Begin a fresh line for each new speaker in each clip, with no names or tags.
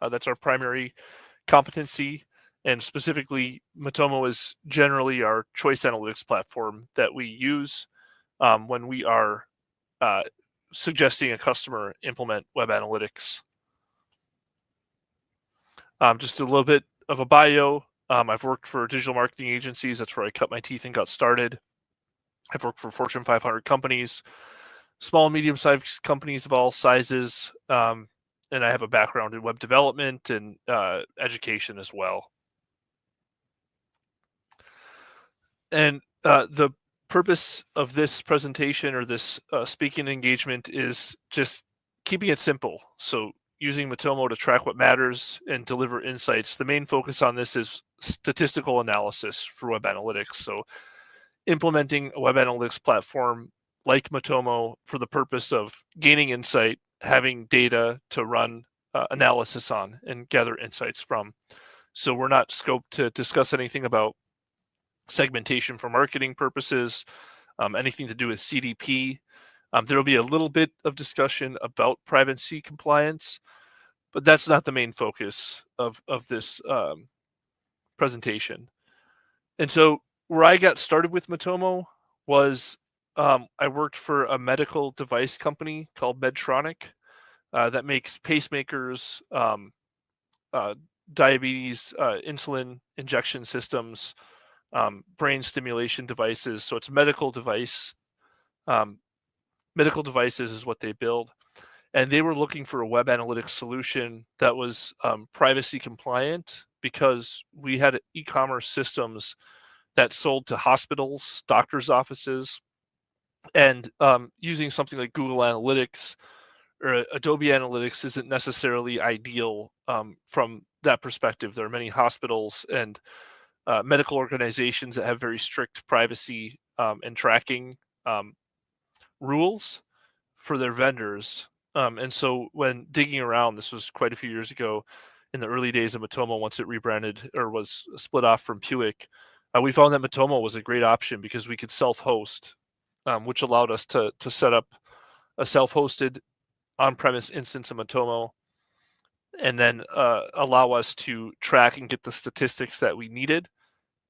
That's our primary competency. And specifically, Matomo is generally our choice analytics platform that we use when we are suggesting a customer implement web analytics. Just a little bit of a bio. I've worked for digital marketing agencies. That's where I cut my teeth and got started. I've worked for Fortune 500 companies, small and medium-sized companies of all sizes, and I have a background in web development and education as well. And the purpose of this presentation or this speaking engagement is just keeping it simple. So using Matomo to track what matters and deliver insights. The main focus on this is statistical analysis for web analytics. So implementing a web analytics platform like Matomo for the purpose of gaining insight, having data to run analysis on and gather insights from. So we're not scoped to discuss anything about segmentation for marketing purposes, anything to do with CDP. There will be a little bit of discussion about privacy compliance, but that's not the main focus of this presentation. And so where I got started with Matomo was I worked for a medical device company called Medtronic that makes pacemakers, diabetes, insulin injection systems, brain stimulation devices. So it's medical device. Medical devices is what they build. And they were looking for a web analytics solution that was privacy compliant because we had e-commerce systems that sold to hospitals, doctors' offices, and using something like Google Analytics or Adobe Analytics isn't necessarily ideal from that perspective. There are many hospitals and medical organizations that have very strict privacy and tracking rules for their vendors. And so when digging around, this was quite a few years ago in the early days of Matomo, once it rebranded or was split off from Puick, we found that Matomo was a great option because we could self-host, which allowed us to set up a self-hosted on-premise instance of Matomo and then allow us to track and get the statistics that we needed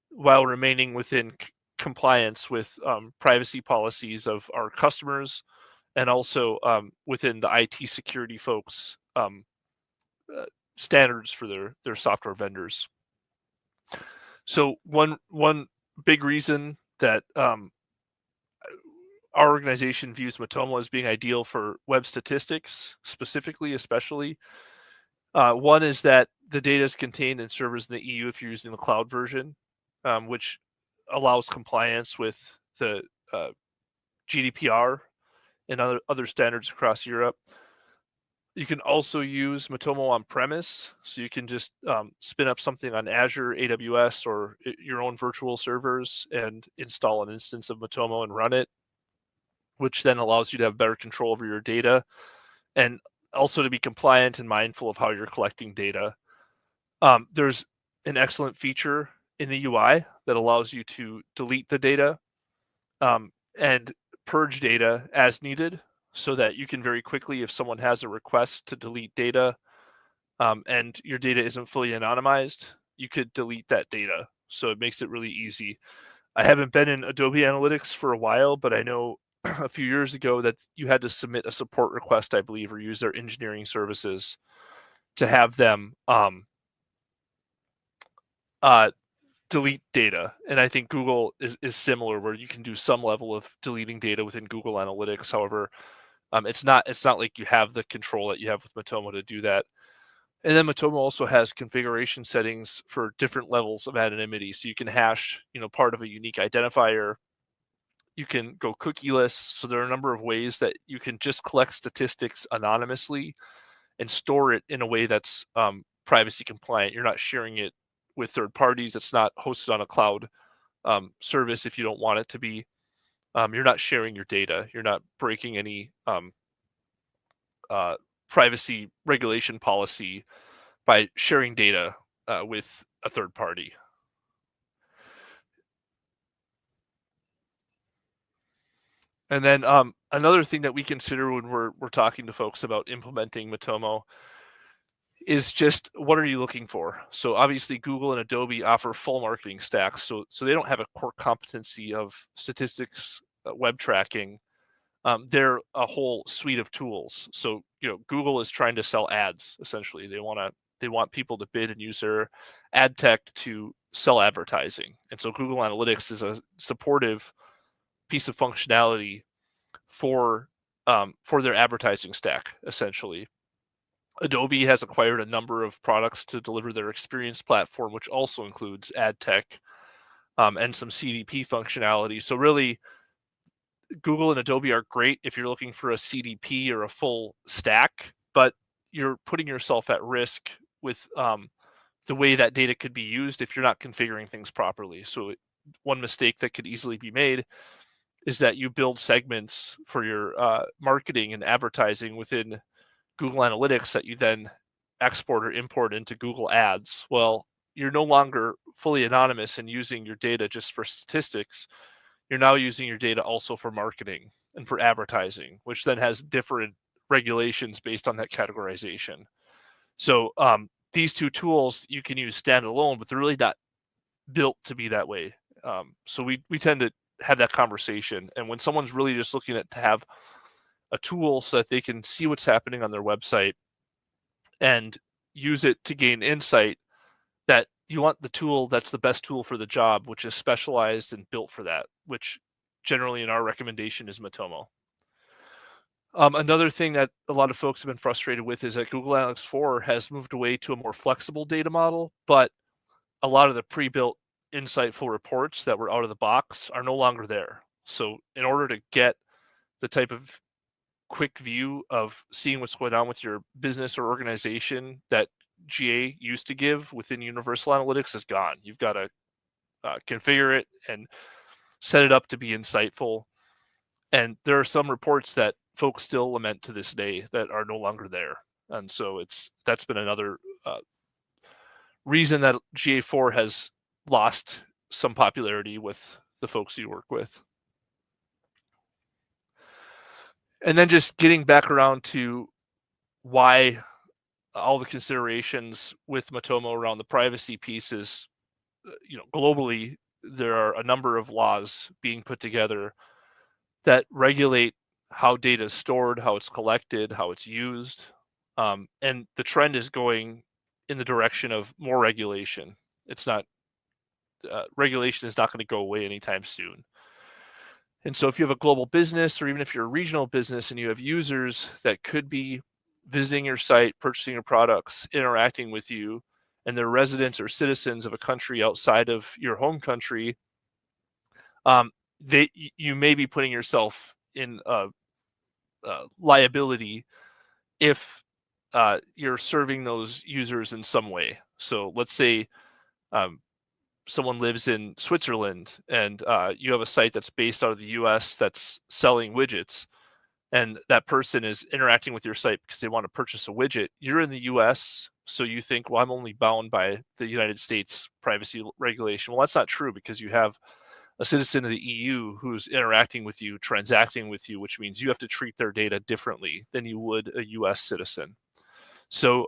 while remaining within compliance with privacy policies of our customers and also within the IT security folks' standards for their software vendors. So one big reason that our organization views Matomo as being ideal for web statistics, specifically, especially, one is that the data is contained in servers in the EU if you're using the cloud version, which allows compliance with the GDPR and other standards across Europe. You can also use Matomo on premise, so you can just spin up something on Azure, AWS, or your own virtual servers and install an instance of Matomo and run it, which then allows you to have better control over your data and also to be compliant and mindful of how you're collecting data. There's an excellent feature in the UI that allows you to delete the data and purge data as needed so that you can very quickly, if someone has a request to delete data and your data isn't fully anonymized, you could delete that data. So it makes it really easy. I haven't been in Adobe Analytics for a while, but I know a few years ago that you had to submit a support request, I believe, or use their engineering services to have them delete data. And I think Google is similar, where you can do some level of deleting data within Google Analytics. However, it's not like you have the control that you have with Matomo to do that. And then Matomo also has configuration settings for different levels of anonymity. So you can hash, part of a unique identifier. You can go cookieless. So there are a number of ways that you can just collect statistics anonymously and store it in a way that's privacy compliant. You're not sharing it with third parties. It's not hosted on a cloud service if you don't want it to be. You're not sharing your data. You're not breaking any privacy regulation policy by sharing data with a third party. And then another thing that we consider when we're talking to folks about implementing Matomo is just what are you looking for? So obviously Google and Adobe offer full marketing stacks, so they don't have a core competency of statistics, web tracking. They're a whole suite of tools. So Google is trying to sell ads essentially. They want people to bid and use their ad tech to sell advertising, and so Google Analytics is a supportive piece of functionality for their advertising stack essentially. Adobe has acquired a number of products to deliver their experience platform, which also includes ad tech and some CDP functionality. So really, Google and Adobe are great if you're looking for a CDP or a full stack, but you're putting yourself at risk with the way that data could be used if you're not configuring things properly. So one mistake that could easily be made is that you build segments for your marketing and advertising within Google Analytics that you then export or import into Google Ads. Well, you're no longer fully anonymous and using your data just for statistics. You're now using your data also for marketing and for advertising, which then has different regulations based on that categorization. So these two tools you can use standalone, but they're really not built to be that way. So we tend to have that conversation. And when someone's really just looking to have a tool so that they can see what's happening on their website and use it to gain insight, that you want the tool that's the best tool for the job, which is specialized and built for that, which generally in our recommendation is Matomo. Another thing that a lot of folks have been frustrated with is that Google Analytics 4 has moved away to a more flexible data model, but a lot of the pre-built insightful reports that were out of the box are no longer there. So in order to get the type of quick view of seeing what's going on with your business or organization that GA used to give within Universal Analytics is gone. You've got to configure it and set it up to be insightful. And there are some reports that folks still lament to this day that are no longer there. And so that's been another reason that GA4 has lost some popularity with the folks you work with. And then just getting back around to why all the considerations with Matomo around the privacy pieces, globally, there are a number of laws being put together that regulate how data is stored, how it's collected, how it's used. And the trend is going in the direction of more regulation. It's not, regulation is not going to go away anytime soon. And so if you have a global business, or even if you're a regional business and you have users that could be visiting your site, purchasing your products, interacting with you, and they're residents or citizens of a country outside of your home country, you may be putting yourself in liability if you're serving those users in some way. So let's say someone lives in Switzerland and you have a site that's based out of the US that's selling widgets, and that person is interacting with your site because they want to purchase a widget. You're in the US, so you think, well, I'm only bound by the United States privacy regulation. Well, that's not true, because you have a citizen of the EU who's interacting with you, transacting with you, which means you have to treat their data differently than you would a US citizen. So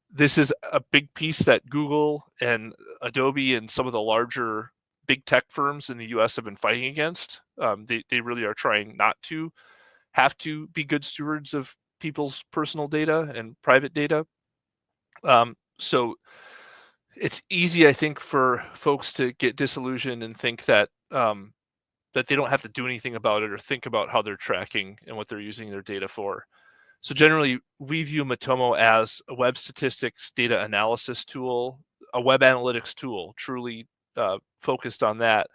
this is a big piece that Google and Adobe and some of the larger big tech firms in the US have been fighting against. They really are trying not to have to be good stewards of people's personal data and private data. So it's easy, I think, for folks to get disillusioned and think that that they don't have to do anything about it or think about how they're tracking and what they're using their data for. So generally, we view Matomo as a web statistics data analysis tool, a web analytics tool, truly focused on that.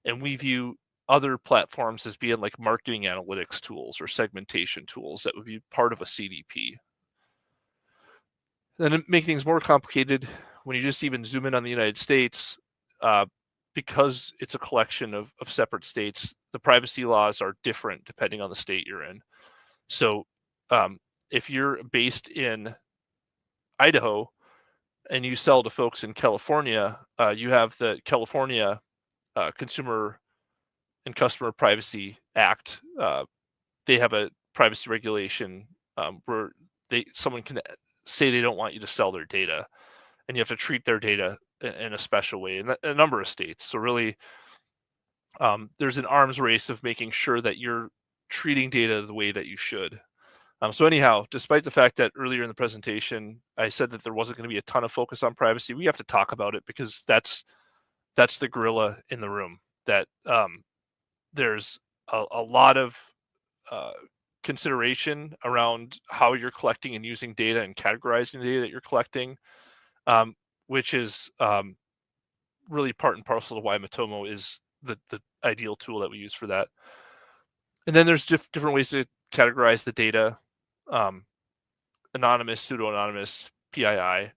And we view other platforms as being like marketing analytics tools or segmentation tools that would be part of a CDP. Then to make things more complicated, when you just even zoom in on the United States, because it's a collection of separate states, the privacy laws are different depending on the state you're in. So if you're based in Idaho and you sell to folks in California, you have the California Consumer and Customer Privacy Act. They have a privacy regulation where someone can say they don't want you to sell their data, and you have to treat their data in a special way in a number of states. So really, there's an arms race of making sure that you're treating data the way that you should. So anyhow, despite the fact that earlier in the presentation I said that there wasn't going to be a ton of focus on privacy, we have to talk about it because that's the gorilla in the room. That there's a lot of consideration around how you're collecting and using data and categorizing the data that you're collecting, which is really part and parcel to why Matomo is the ideal tool that we use for that. And then there's different ways to categorize the data, anonymous, pseudo-anonymous, PII.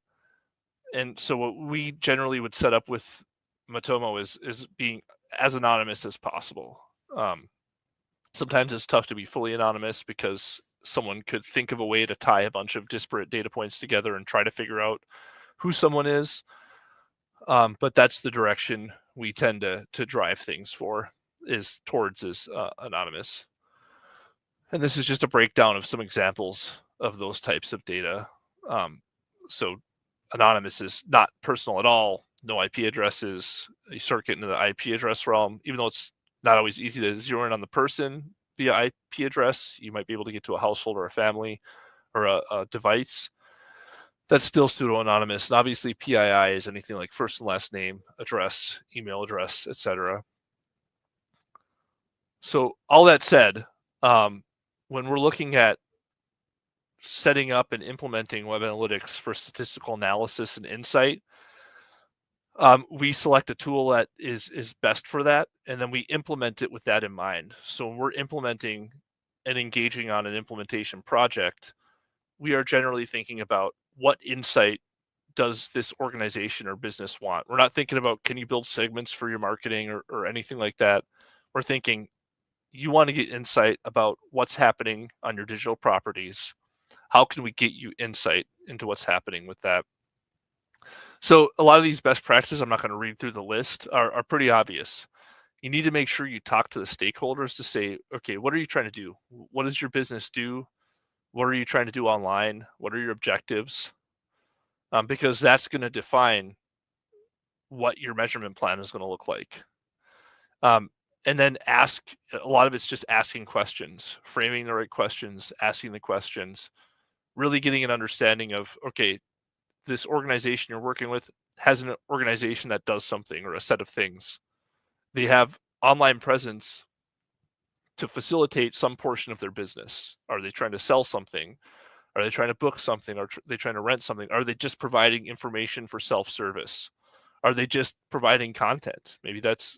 And so what we generally would set up with Matomo is being as anonymous as possible. Sometimes it's tough to be fully anonymous because someone could think of a way to tie a bunch of disparate data points together and try to figure out who someone is. But that's the direction we tend to drive things for, is towards anonymous. And this is just a breakdown of some examples of those types of data. So anonymous is not personal at all, no IP addresses. You start getting into the IP address realm, even though it's not always easy to zero in on the person via IP address. You might be able to get to a household or a family or a device. That's still pseudo-anonymous. And obviously PII is anything like first and last name, address, email address, etc. So all that said, when we're looking at setting up and implementing web analytics for statistical analysis and insight, we select a tool that is best for that, and then we implement it with that in mind. So when we're implementing and engaging on an implementation project, we are generally thinking about what insight does this organization or business want. We're not thinking about, can you build segments for your marketing or anything like that. We're thinking, you want to get insight about what's happening on your digital properties. How can we get you insight into what's happening with that? So a lot of these best practices, I'm not going to read through the list, are pretty obvious. You need to make sure you talk to the stakeholders to say, okay, what are you trying to do? What does your business do? What are you trying to do online? What are your objectives? Because that's going to define what your measurement plan is going to look like. And then a lot of it's just asking questions, framing the right questions, asking the questions, really getting an understanding of, okay, this organization you're working with has an organization that does something or a set of things. They have online presence to facilitate some portion of their business. Are they trying to sell something? Are they trying to book something? Are they trying to rent something? Are they just providing information for self-service? Are they just providing content? Maybe that's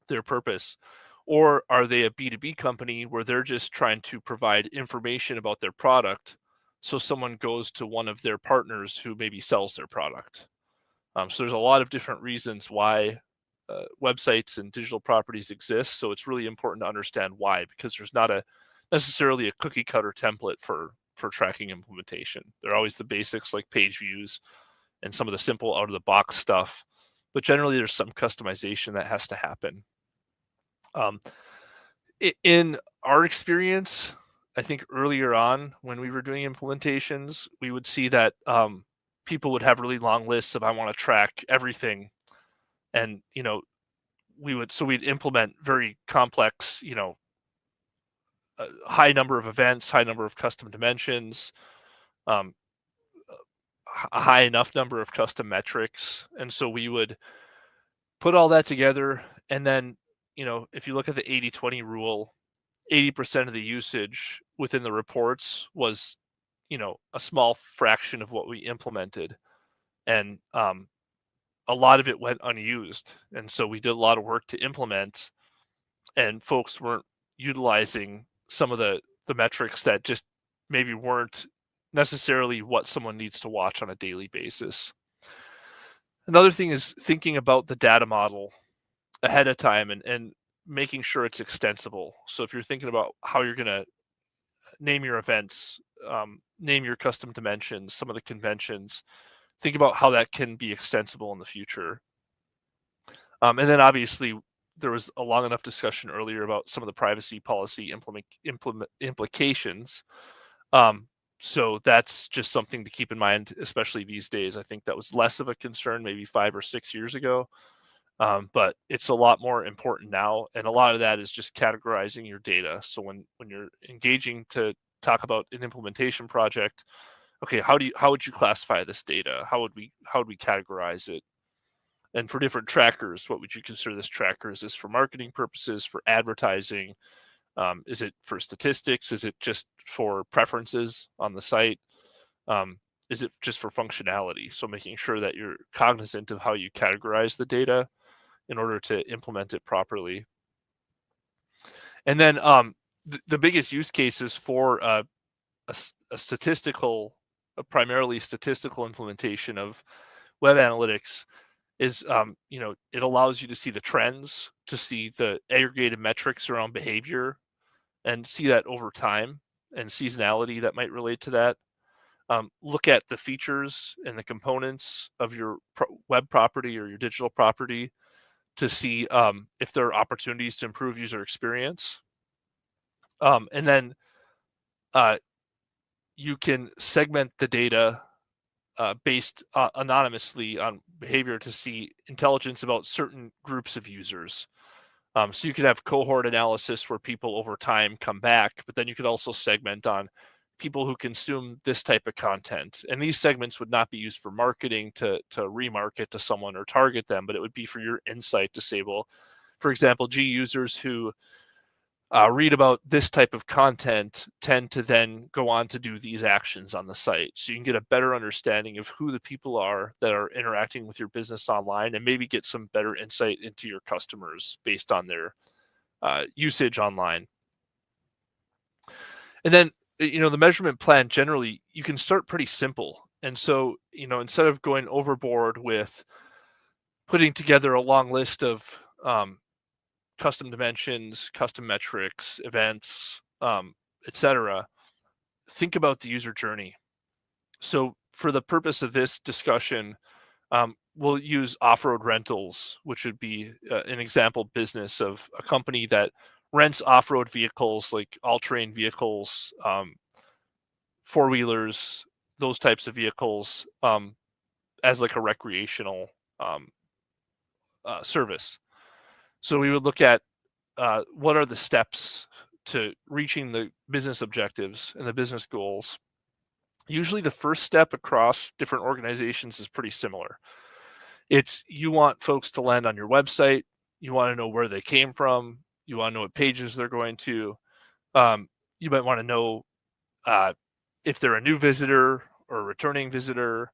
their purpose. Or are they a B2B company where they're just trying to provide information about their product so someone goes to one of their partners who maybe sells their product? So there's a lot of different reasons why websites and digital properties exist. So it's really important to understand why, because there's not necessarily a cookie cutter template for tracking implementation. They're always the basics like page views and some of the simple out of the box stuff. But generally there's some customization that has to happen. In our experience, I think earlier on when we were doing implementations, we would see that people would have really long lists of, I want to track everything. And, we'd implement very complex, a high number of events, high number of custom dimensions, a high enough number of custom metrics. And so we would put all that together. And then, if you look at the 80-20 rule, 80% of the usage within the reports was, a small fraction of what we implemented. And a lot of it went unused. And so we did a lot of work to implement, and folks weren't utilizing some of the metrics that just maybe weren't necessarily what someone needs to watch on a daily basis. Another thing is thinking about the data model ahead of time and making sure it's extensible. So if you're thinking about how you're going to name your events, name your custom dimensions, some of the conventions, think about how that can be extensible in the future. And then obviously there was a long enough discussion earlier about some of the privacy policy implications. So that's just something to keep in mind, especially these days. I think that was less of a concern maybe 5 or 6 years ago, but it's a lot more important now. And a lot of that is just categorizing your data. So when you're engaging to talk about an implementation project, okay, how would you classify this data? How would we categorize it? And for different trackers, what would you consider this tracker? Is this for marketing purposes, for advertising? Is it for statistics? Is it just for preferences on the site? Is it just for functionality? So making sure that you're cognizant of how you categorize the data in order to implement it properly. And then the biggest use cases for a primarily statistical implementation of web analytics is, it allows you to see the trends, to see the aggregated metrics around behavior, and see that over time and seasonality that might relate to that. Look at the features and the components of your web property or your digital property to see if there are opportunities to improve user experience. And then you can segment the data based anonymously on behavior to see intelligence about certain groups of users. So you could have cohort analysis where people over time come back, but then you could also segment on people who consume this type of content. And these segments would not be used for marketing to remarket to someone or target them, but it would be for your insight to say, well, for example, users who read about this type of content tend to then go on to do these actions on the site. So you can get a better understanding of who the people are that are interacting with your business online, and maybe get some better insight into your customers based on their usage online. And then, the measurement plan, generally, you can start pretty simple. And so, instead of going overboard with putting together a long list of custom dimensions, custom metrics, events, etc., think about the user journey. So for the purpose of this discussion, we'll use off-road rentals, which would be an example business of a company that rents off-road vehicles, like all-terrain vehicles, four-wheelers, those types of vehicles, as like a recreational service. So we would look at what are the steps to reaching the business objectives and the business goals. Usually the first step across different organizations is pretty similar. It's, you want folks to land on your website. You want to know where they came from. You want to know what pages they're going to. You might want to know if they're a new visitor or a returning visitor.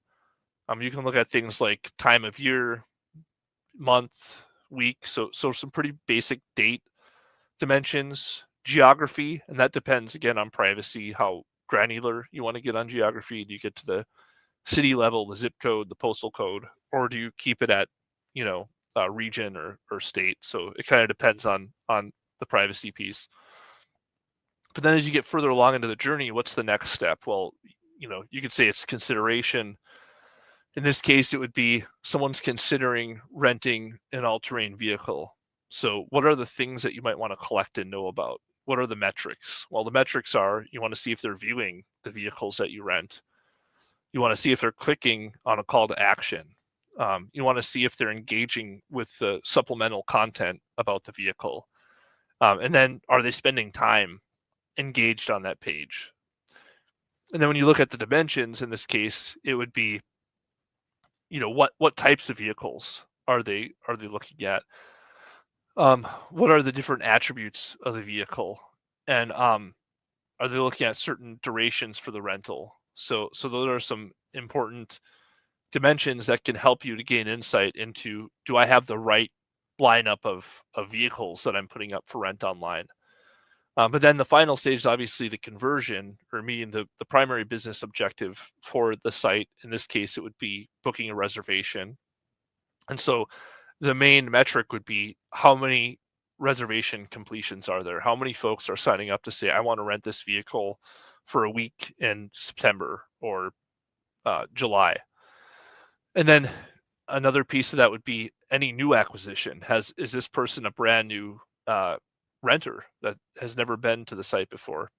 You can look at things like time of year, month, week. So some pretty basic date dimensions, geography, and that depends again on privacy, how granular you want to get on geography. Do you get to the city level, the zip code, the postal code, or do you keep it at, region or state? So it kind of depends on the privacy piece. But then as you get further along into the journey, what's the next step? Well, you could say it's consideration. In this case, it would be someone's considering renting an all-terrain vehicle. So what are the things that you might want to collect and know about? What are the metrics? Well, the metrics are, you want to see if they're viewing the vehicles that you rent. You want to see if they're clicking on a call to action. You want to see if they're engaging with the supplemental content about the vehicle. And then, are they spending time engaged on that page? And then when you look at the dimensions, in this case, it would be, what types of vehicles are they looking at? What are the different attributes of the vehicle? And are they looking at certain durations for the rental? So those are some important dimensions that can help you to gain insight into, do I have the right lineup of vehicles that I'm putting up for rent online? But then the final stage is obviously the conversion, or meeting the primary business objective for the site. In this case, it would be booking a reservation. And so the main metric would be, how many reservation completions are there? How many folks are signing up to say, I want to rent this vehicle for a week in September or July? And then another piece of that would be any new acquisition. Is this person a brand new renter that has never been to the site before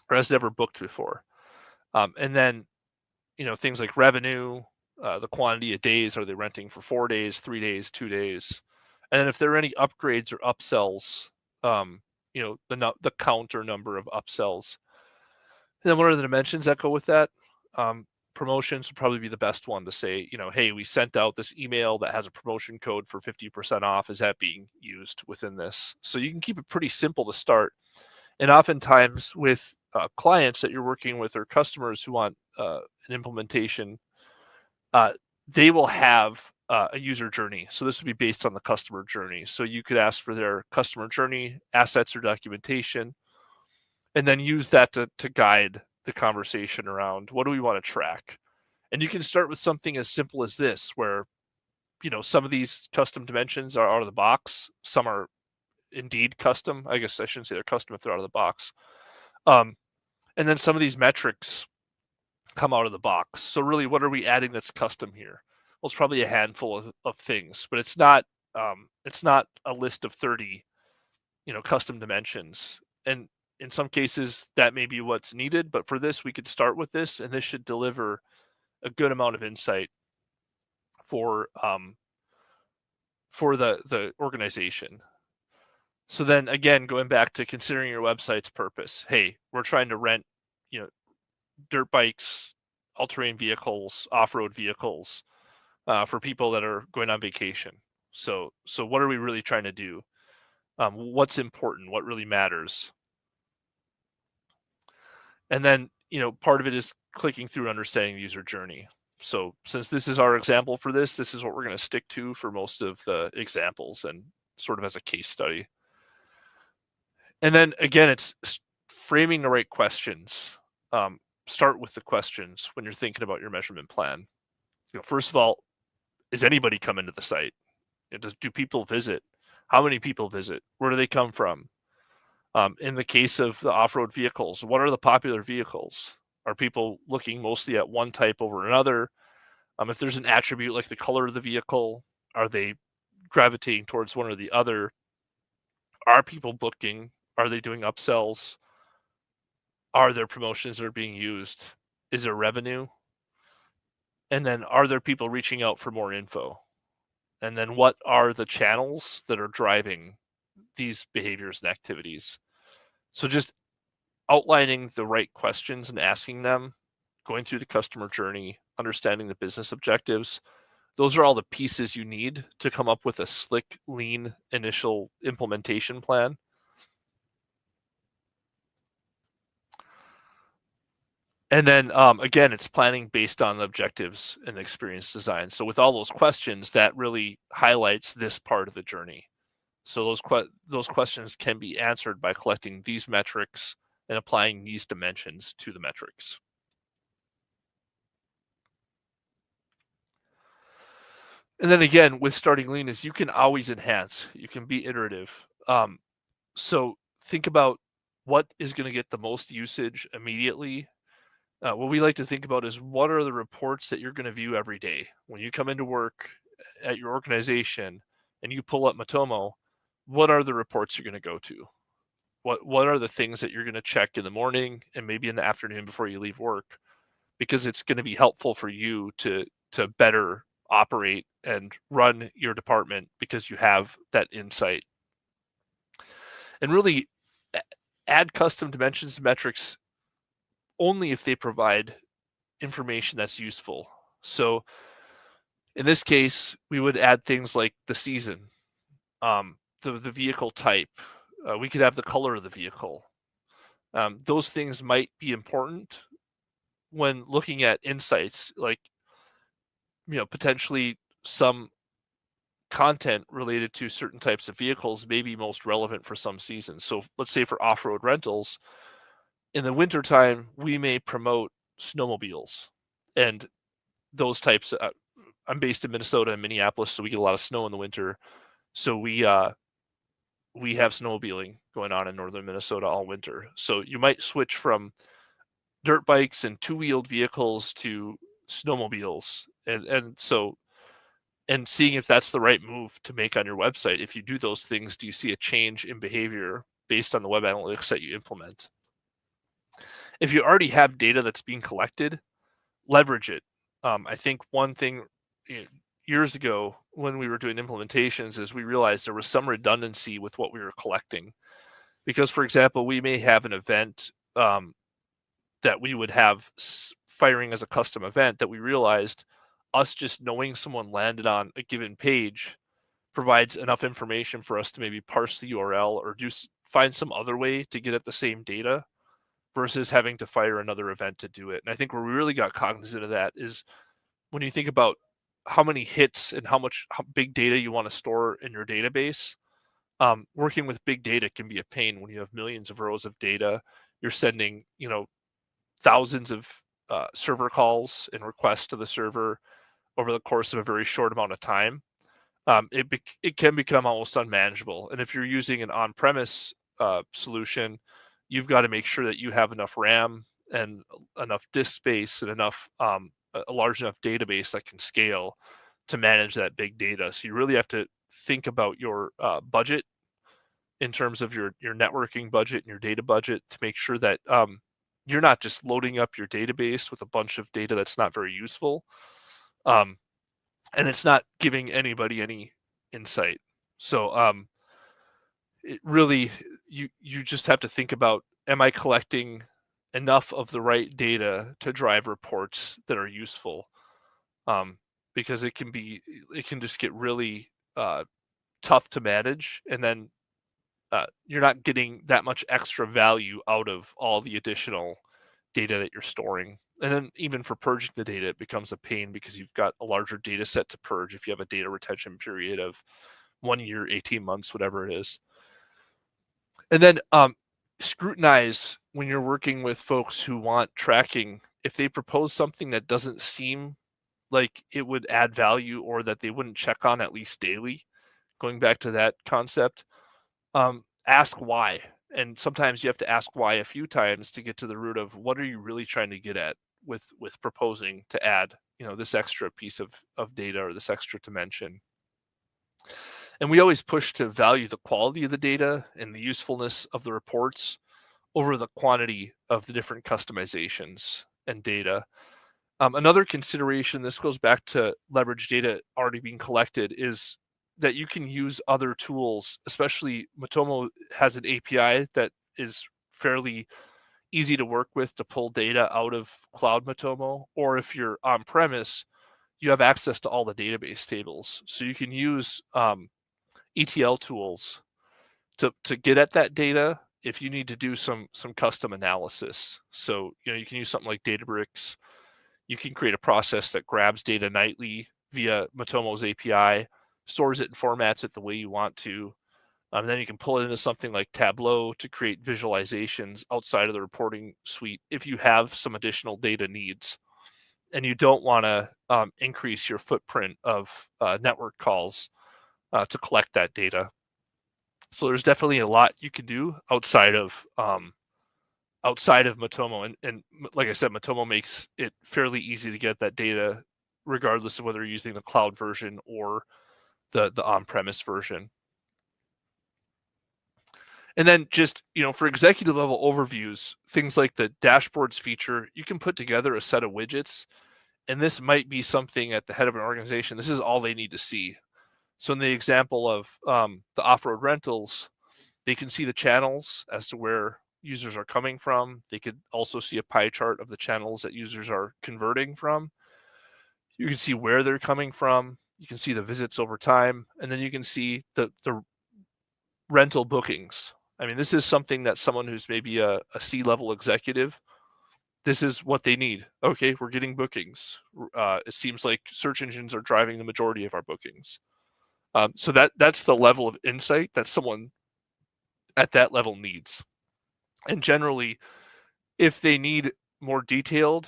or has never booked before? And then, things like revenue, the quantity of days, are they renting for 4 days, 3 days, 2 days? And then if there are any upgrades or upsells, the count or number of upsells. And then what are the dimensions that go with that? Promotions would probably be the best one to say, hey, we sent out this email that has a promotion code for 50% off. Is that being used within this? So you can keep it pretty simple to start. And oftentimes with clients that you're working with or customers who want an implementation, they will have a user journey. So this would be based on the customer journey. So you could ask for their customer journey, assets or documentation, and then use that to guide the conversation around what do we want to track. And you can start with something as simple as this, where some of these custom dimensions are out of the box. Some are indeed custom. I guess I shouldn't say they're custom if they're out of the box. And then some of these metrics come out of the box. So really, what are we adding that's custom here? Well, it's probably a handful of things, but it's not a list of 30 custom dimensions. And in some cases that may be what's needed, but for this we could start with this, and this should deliver a good amount of insight for the organization. So then again, going back to considering your website's purpose, hey, we're trying to rent dirt bikes, all-terrain vehicles, off-road vehicles for people that are going on vacation. So what are we really trying to do? What's important? What really matters? And then, part of it is clicking through and understanding the user journey. So since this is our example for this is what we're going to stick to for most of the examples and sort of as a case study. And then again, it's framing the right questions. Start with the questions when you're thinking about your measurement plan. First of all, is anybody coming to the site? Do people visit? How many people visit? Where do they come from? In the case of the off-road vehicles, what are the popular vehicles? Are people looking mostly at one type over another? If there's an attribute like the color of the vehicle, are they gravitating towards one or the other? Are people booking? Are they doing upsells? Are there promotions that are being used? Is there revenue? And then are there people reaching out for more info? And then what are the channels that are driving these behaviors and activities? So just outlining the right questions and asking them, going through the customer journey, understanding the business objectives. Those are all the pieces you need to come up with a slick, lean initial implementation plan. And then again, it's planning based on the objectives and experience design. So with all those questions, that really highlights this part of the journey. So those questions can be answered by collecting these metrics and applying these dimensions to the metrics. And then again, with starting lean is you can always enhance. You can be iterative. So think about what is going to get the most usage immediately. What we like to think about is what are the reports that you're going to view every day when you come into work at your organization and you pull up Matomo. What are the reports you're going to go to? What are the things that you're going to check in the morning and maybe in the afternoon before you leave work? Because it's going to be helpful for you to better operate and run your department because you have that insight. And really add custom dimensions to metrics only if they provide information that's useful. So in this case, we would add things like the season, the vehicle type. We could have the color of the vehicle. Those things might be important when looking at insights, like potentially some content related to certain types of vehicles may be most relevant for some seasons. So let's say for off-road rentals, in the wintertime, we may promote snowmobiles and those types. I'm based in Minnesota and Minneapolis, so we get a lot of snow in the winter. So we have snowmobiling going on in northern Minnesota all winter. So you might switch from dirt bikes and two-wheeled vehicles to snowmobiles, and seeing if that's the right move to make on your website. If you do those things, do you see a change in behavior based on the web analytics that you implement? if you already have data that's being collected, leverage it. I think one thing years ago when we were doing implementations is we realized there was some redundancy with what we were collecting. Because, for example, we may have an event that we would have firing as a custom event that we realized us just knowing someone landed on a given page provides enough information for us to maybe parse the URL or find some other way to get at the same data versus having to fire another event to do it. And I think where we really got cognizant of that is when you think about how many hits and how big data you want to store in your database. Working with big data can be a pain when you have millions of rows of data. You're sending, thousands of server calls and requests to the server over the course of a very short amount of time. It can become almost unmanageable. And if you're using an on-premise solution, you've got to make sure that you have enough RAM and enough disk space and enough a large enough database that can scale to manage that big data. So you really have to think about your budget in terms of your networking budget and your data budget to make sure that you're not just loading up your database with a bunch of data that's not very useful, and it's not giving anybody any insight. So it really, you just have to think about, am I collecting enough of the right data to drive reports that are useful? Because it can just get really tough to manage, and then you're not getting that much extra value out of all the additional data that you're storing. And then even for purging the data, it becomes a pain because you've got a larger data set to purge if you have a data retention period of 1 year, 18 months, whatever it is. And then scrutinize when you're working with folks who want tracking. If they propose something that doesn't seem like it would add value or that they wouldn't check on at least daily, going back to that concept, ask why. And sometimes you have to ask why a few times to get to the root of what are you really trying to get at with proposing to add, this extra piece of data or this extra dimension. And we always push to value the quality of the data and the usefulness of the reports over the quantity of the different customizations and data. Another consideration, this goes back to leverage data already being collected, is that you can use other tools, especially Matomo has an API that is fairly easy to work with to pull data out of Cloud Matomo, or if you're on premise, you have access to all the database tables. So you can use ETL tools to get at that data if you need to do some custom analysis. So, you can use something like Databricks. You can create a process that grabs data nightly via Matomo's API, stores it and formats it the way you want to. Then you can pull it into something like Tableau to create visualizations outside of the reporting suite if you have some additional data needs and you don't want to increase your footprint of network calls to collect that data. So there's definitely a lot you can do outside of Matomo, and like I said, Matomo makes it fairly easy to get that data, regardless of whether you're using the cloud version or the on-premise version. And then just, for executive level overviews, things like the dashboards feature, you can put together a set of widgets, and this might be something at the head of an organization. This is all they need to see. So in the example of the off-road rentals, they can see the channels as to where users are coming from. They could also see a pie chart of the channels that users are converting from. You can see where they're coming from. You can see the visits over time, and then you can see the rental bookings. I mean, this is something that someone who's maybe a C-level executive, this is what they need. Okay, we're getting bookings. It seems like search engines are driving the majority of our bookings. So that's the level of insight that someone at that level needs. And generally, if they need more detailed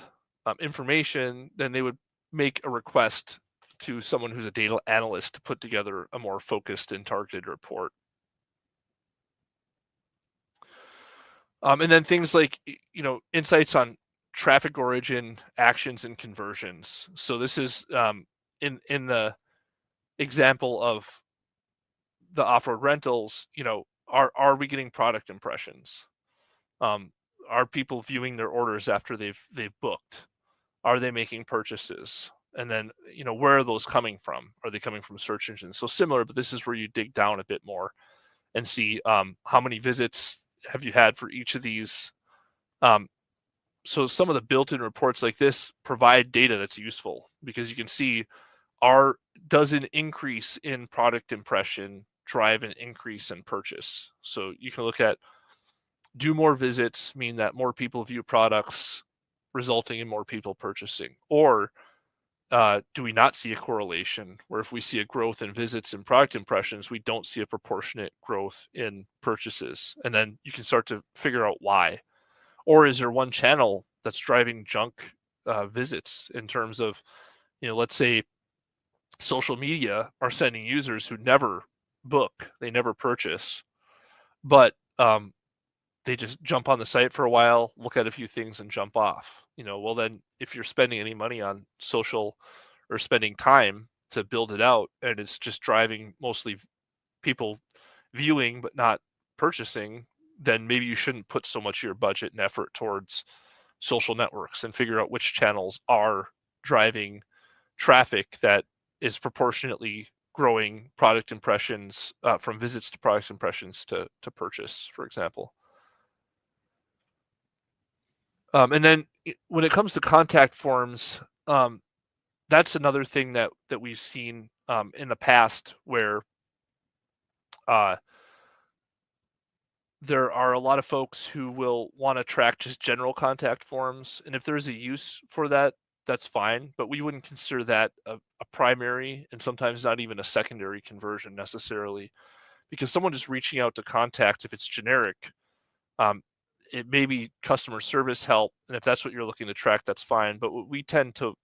information, then they would make a request to someone who's a data analyst to put together a more focused and targeted report. And then things like, insights on traffic origin, actions, and conversions. So this is in the example of the off-road rentals, are we getting product impressions? are people viewing their orders after they've booked? Are they making purchases? And then, where are those coming from? Are they coming from search engines? So similar, but this is where you dig down a bit more and see how many visits have you had for each of these. So some of the built-in reports like this provide data that's useful, because you can see, does an increase in product impression drive an increase in purchase? So you can look at, do more visits mean that more people view products, resulting in more people purchasing? Or do we not see a correlation where if we see a growth in visits and product impressions, we don't see a proportionate growth in purchases? And then you can start to figure out why. Or is there one channel that's driving junk visits, in terms of, let's say social media are sending users who never book, they never purchase, but they just jump on the site for a while, look at a few things, and jump off. Well, then if you're spending any money on social, or spending time to build it out, and it's just driving mostly people viewing but not purchasing, then maybe you shouldn't put so much of your budget and effort towards social networks, and figure out which channels are driving traffic that is proportionately growing product impressions, from visits to product impressions to purchase, for example. And then when it comes to contact forms, that's another thing that we've seen in the past, where there are a lot of folks who will want to track just general contact forms. And if there's a use for that, that's fine. But we wouldn't consider that a primary, and sometimes not even a secondary conversion necessarily, because someone just reaching out to contact, if it's generic, it may be customer service help. And if that's what you're looking to track, that's fine. But what we tend to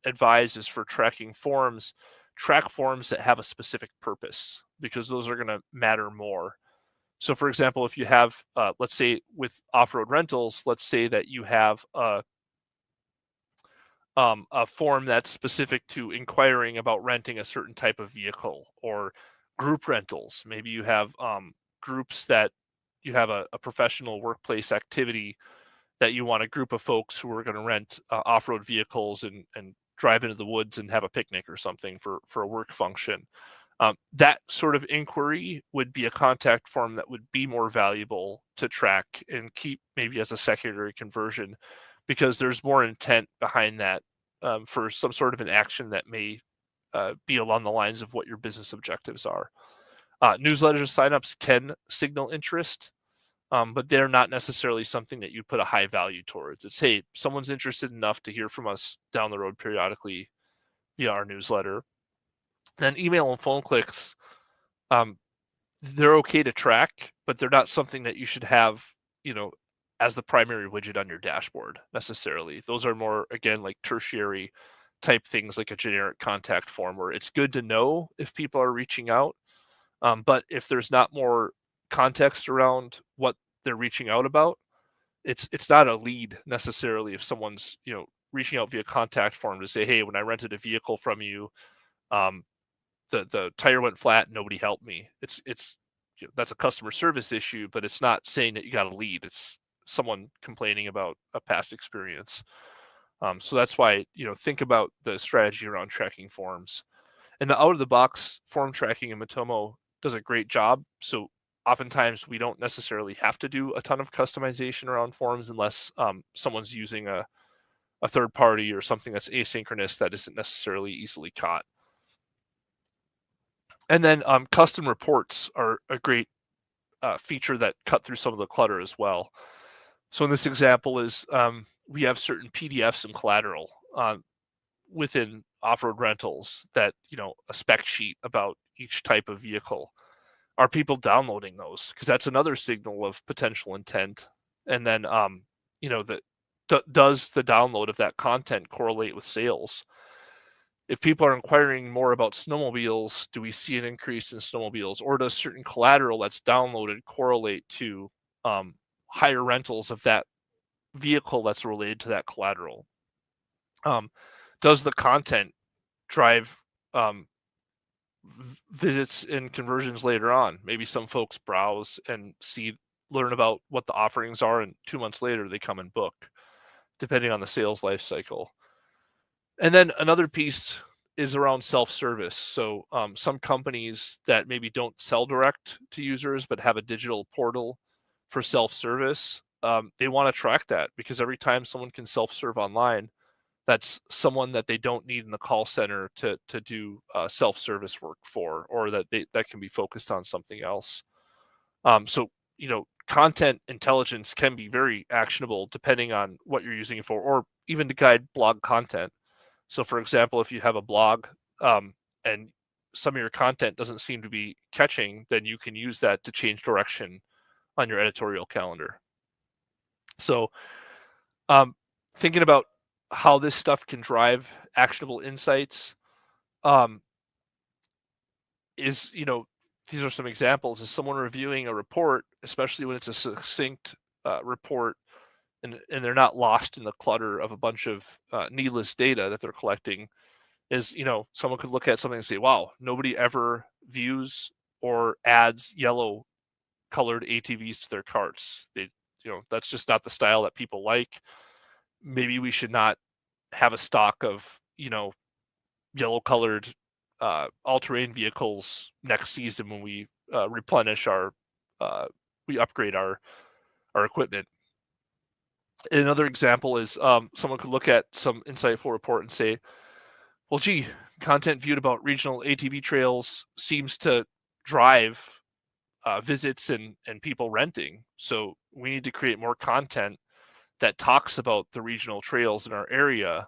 advise is, for tracking forms, track forms that have a specific purpose, because those are going to matter more. So for example, if you have, let's say with off-road rentals, let's say that you have a form that's specific to inquiring about renting a certain type of vehicle, or group rentals. Maybe you have groups that you have a professional workplace activity that you want a group of folks who are going to rent off-road vehicles and drive into the woods and have a picnic or something for a work function. That sort of inquiry would be a contact form that would be more valuable to track and keep maybe as a secondary conversion, because there's more intent behind that, for some sort of an action that may be along the lines of what your business objectives are. Newsletter signups can signal interest, but they're not necessarily something that you put a high value towards. It's, hey, someone's interested enough to hear from us down the road periodically via our newsletter. Then email and phone clicks, they're okay to track, but they're not something that you should have, as the primary widget on your dashboard necessarily. Those are more, again, like tertiary type things, like a generic contact form, where it's good to know if people are reaching out. But if there's not more context around what they're reaching out about, it's not a lead necessarily. If someone's, reaching out via contact form to say, hey, when I rented a vehicle from you, the tire went flat, nobody helped me. It's that's a customer service issue, but it's not saying that you got a lead. It's someone complaining about a past experience. So that's why, think about the strategy around tracking forms. And the out-of-the-box form tracking in Matomo does a great job. So oftentimes we don't necessarily have to do a ton of customization around forms, unless someone's using a third party or something that's asynchronous that isn't necessarily easily caught. And then custom reports are a great feature that cut through some of the clutter as well. So in this example is, we have certain PDFs and collateral within off-road rentals that, a spec sheet about each type of vehicle. Are people downloading those? Because that's another signal of potential intent. And then, does the download of that content correlate with sales? If people are inquiring more about snowmobiles, do we see an increase in snowmobiles? Or does certain collateral that's downloaded correlate to higher rentals of that vehicle that's related to that collateral? Does the content drive visits and conversions later on? Maybe some folks browse and see learn about what the offerings are, and 2 months later they come and book, depending on the sales life cycle. And then another piece is around self-service. So some companies that maybe don't sell direct to users but have a digital portal for self-service, they want to track that, because every time someone can self-serve online, that's someone that they don't need in the call center to do self-service work for, or that can be focused on something else. So content intelligence can be very actionable depending on what you're using it for, or even to guide blog content. So for example, if you have a blog and some of your content doesn't seem to be catching, then you can use that to change direction on your editorial calendar. So thinking about how this stuff can drive actionable insights is, these are some examples. Is someone reviewing a report, especially when it's a succinct report, and they're not lost in the clutter of a bunch of needless data that they're collecting, is, someone could look at something and say, wow, nobody ever views or adds yellow colored ATVs to their carts. That's just not the style that people like. Maybe we should not have a stock of, yellow colored all-terrain vehicles next season when we replenish we upgrade our equipment. Another example is someone could look at some insightful report and say, well, gee, content viewed about regional ATV trails seems to drive visits and people renting. So we need to create more content that talks about the regional trails in our area,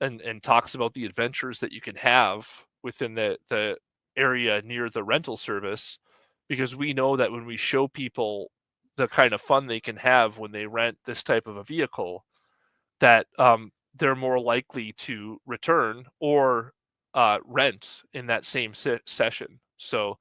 and talks about the adventures that you can have within the area near the rental service, because we know that when we show people the kind of fun they can have when they rent this type of a vehicle, that they're more likely to return or rent in that same session. So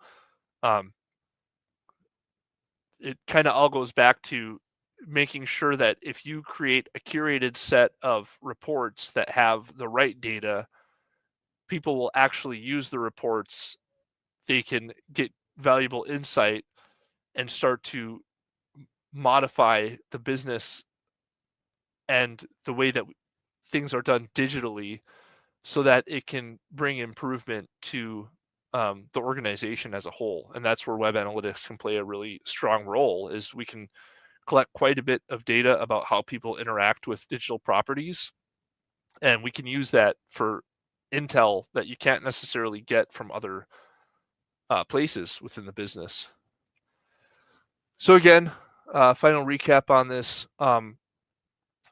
it kind of all goes back to making sure that if you create a curated set of reports that have the right data, people will actually use the reports. They can get valuable insight and start to modify the business and the way that things are done digitally, so that it can bring improvement to the organization as a whole. And that's where web analytics can play a really strong role, is we can collect quite a bit of data about how people interact with digital properties, and we can use that for intel that you can't necessarily get from other places within the business. So again, final recap on this.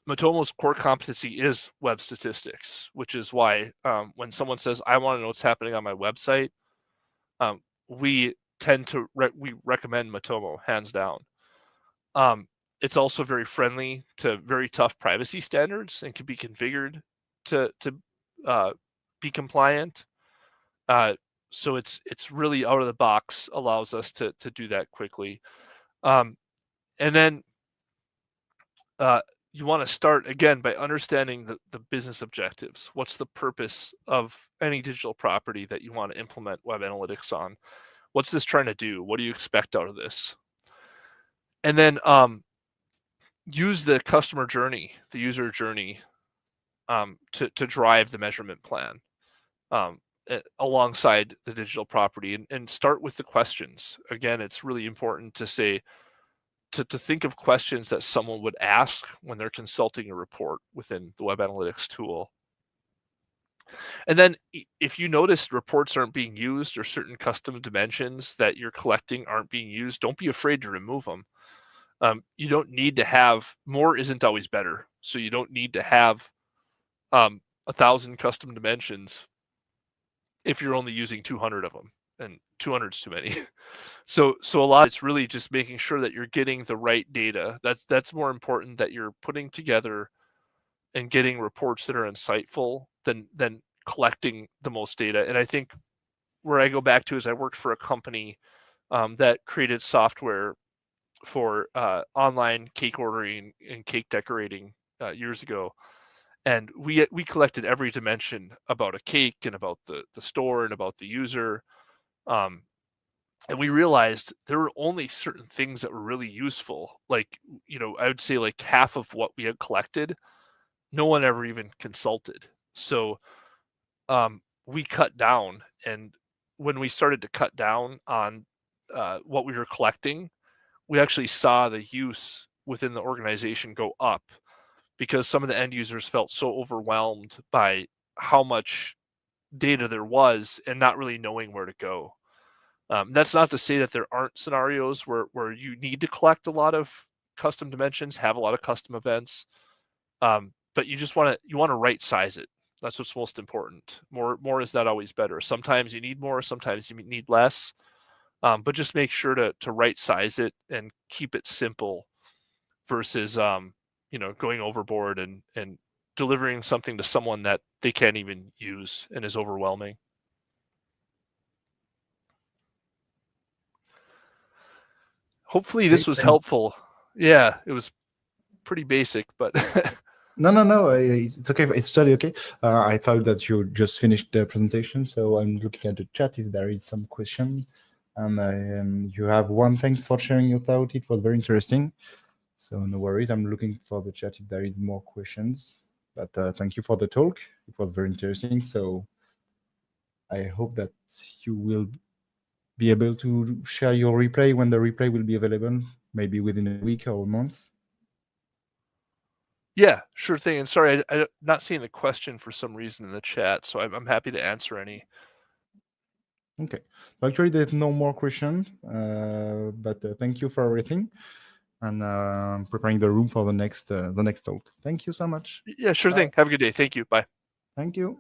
Matomo's core competency is web statistics, which is why when someone says, I want to know what's happening on my website, we tend to we recommend Matomo, hands down. It's also very friendly to very tough privacy standards and can be configured to be compliant. So it's really out of the box, allows us to do that quickly. And then you want to start again by understanding the business objectives. What's the purpose of any digital property that you want to implement web analytics on? What's this trying to do? What do you expect out of this? And then use the customer journey, the user journey, to drive the measurement plan alongside the digital property, and start with the questions. Again, it's really important to say, to think of questions that someone would ask when they're consulting a report within the web analytics tool. And then if you notice reports aren't being used, or certain custom dimensions that you're collecting aren't being used, don't be afraid to remove them. You don't need to have, more isn't always better. So you don't need to have 1,000 custom dimensions if you're only using 200 of them, and 200 is too many. So a lot, it's really just making sure that you're getting the right data. That's more important, that you're putting together and getting reports that are insightful than collecting the most data. And I think where I go back to is I worked for a company that created software for online cake ordering and cake decorating years ago. And we collected every dimension about a cake, and about the store, and about the user. And we realized there were only certain things that were really useful. Like, I would say like half of what we had collected, no one ever even consulted. So we cut down, and when we started to cut down on what we were collecting, we actually saw the use within the organization go up, because some of the end users felt so overwhelmed by how much data there was and not really knowing where to go. That's not to say that there aren't scenarios where you need to collect a lot of custom dimensions, have a lot of custom events, but you just want to right size it. That's what's most important. More is not always better. Sometimes you need more, sometimes you need less, but just make sure to right size it and keep it simple versus going overboard and delivering something to someone that they can't even use and is overwhelming. Hopefully this was helpful. Yeah, it was pretty basic, but
No, it's okay. It's totally okay. I thought that you just finished the presentation, so I'm looking at the chat if there is some question. And you have one, thanks for sharing your thought. It was very interesting. So no worries. I'm looking for the chat if there is more questions. But thank you for the talk. It was very interesting. So I hope that you will be able to share your replay when the replay will be available, maybe within a week or a month.
Yeah, sure thing. And sorry, I'm not seeing the question for some reason in the chat, so I'm happy to answer any.
Okay. So actually, there's no more question, but thank you for everything, and preparing the room for the next talk. Thank you so much.
Yeah, sure thing. Have a good day. Thank you. Bye.
Thank you.